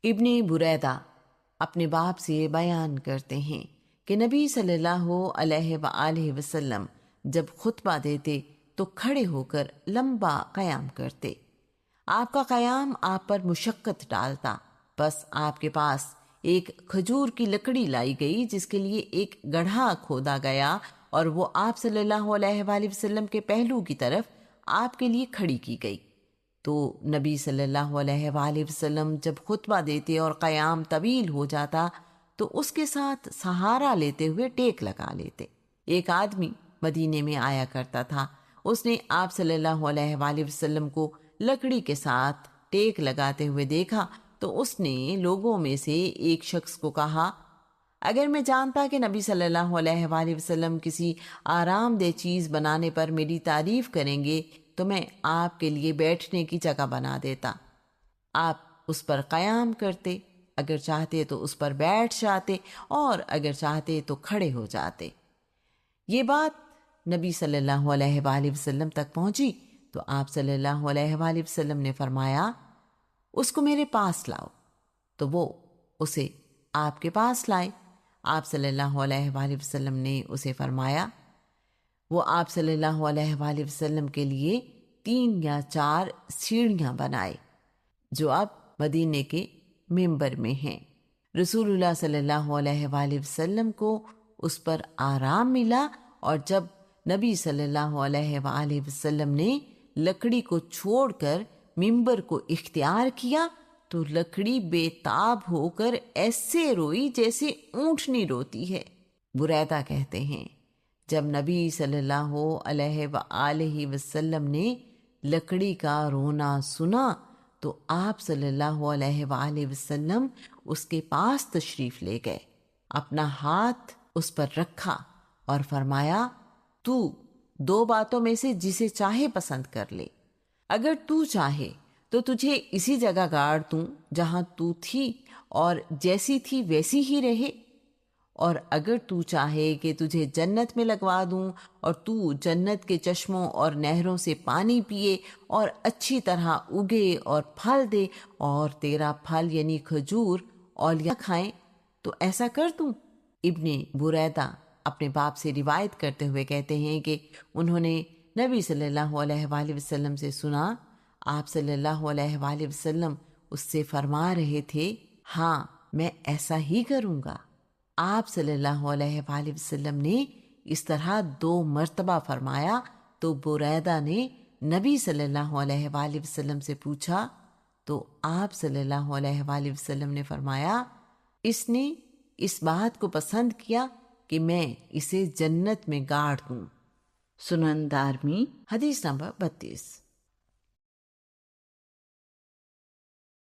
ابن بریدہ اپنے باپ سے بیان کرتے ہیں کہ نبی صلی اللہ علیہ وآلہ وسلم جب خطبہ دیتے تو کھڑے ہو کر لمبا قیام کرتے۔ آپ کا قیام آپ پر مشقت ڈالتا، بس آپ کے پاس ایک کھجور کی لکڑی لائی گئی جس کے لیے ایک گڑھا کھودا گیا اور وہ آپ صلی اللہ علیہ وآلہ وسلم کے پہلو کی طرف آپ کے لیے کھڑی کی گئی۔ تو نبی صلی اللہ علیہ وآلہ وسلم جب خطبہ دیتے اور قیام طویل ہو جاتا تو اس کے ساتھ سہارا لیتے ہوئے ٹیک لگا لیتے۔ ایک آدمی مدینے میں آیا کرتا تھا، اس نے آپ صلی اللہ علیہ وآلہ وسلم کو لکڑی کے ساتھ ٹیک لگاتے ہوئے دیکھا تو اس نے لوگوں میں سے ایک شخص کو کہا، اگر میں جانتا کہ نبی صلی اللہ علیہ وآلہ وسلم کسی آرام دہ چیز بنانے پر میری تعریف کریں گے تو میں آپ کے لیے بیٹھنے کی جگہ بنا دیتا۔ آپ اس پر قیام کرتے، اگر چاہتے تو اس پر بیٹھ جاتے اور اگر چاہتے تو کھڑے ہو جاتے۔ یہ بات نبی صلی اللہ علیہ وآلہ وسلم تک پہنچی تو آپ صلی اللہ علیہ وآلہ وسلم نے فرمایا، اس کو میرے پاس لاؤ۔ تو وہ اسے آپ کے پاس لائے۔ آپ صلی اللہ علیہ وآلہ وسلم نے اسے فرمایا، وہ آپ صلی اللہ علیہ وآلہ وسلم کے لیے 3 یا 4 سیڑھیاں بنائے جو اب مدینے کے منبر میں ہیں۔ رسول اللہ صلی اللہ علیہ وآلہ وسلم کو اس پر آرام ملا، اور جب نبی صلی اللہ علیہ وآلہ وسلم نے لکڑی کو چھوڑ کر منبر کو اختیار کیا تو لکڑی بے تاب ہو کر ایسے روئی جیسے اونٹنی روتی ہے۔ بریدہ کہتے ہیں، جب نبی صلی اللہ علیہ وآلہ وسلم نے لکڑی کا رونا سنا تو آپ صلی اللہ علیہ وآلہ وسلم اس کے پاس تشریف لے گئے، اپنا ہاتھ اس پر رکھا اور فرمایا، تو 2 باتوں میں سے جسے چاہے پسند کر لے۔ اگر تو چاہے تو تجھے اسی جگہ گاڑ دوں جہاں تو تھی اور جیسی تھی ویسی ہی رہے، اور اگر تو چاہے کہ تجھے جنت میں لگوا دوں اور تو جنت کے چشموں اور نہروں سے پانی پیے اور اچھی طرح اگے اور پھل دے اور تیرا پھل یعنی کھجور اولیاء کھائیں تو ایسا کر دوں۔ ابن بریدہ اپنے باپ سے روایت کرتے ہوئے کہتے ہیں کہ انہوں نے نبی صلی اللہ علیہ وآلہ وسلم سے سنا، آپ صلی اللہ علیہ وآلہ وسلم اس سے فرما رہے تھے، ہاں میں ایسا ہی کروں گا۔ آپ صلی اللہ علیہ وآلہ وسلم نے اس طرح 2 مرتبہ فرمایا تو بریدہ نے نبی صلی اللہ علیہ وآلہ وسلم سے پوچھا تو آپ صلی اللہ علیہ وآلہ وسلم نے فرمایا، اس نے اس بات کو پسند کیا کہ میں اسے جنت میں گاڑ دوں۔ سنن دارمی حدیث نمبر 32۔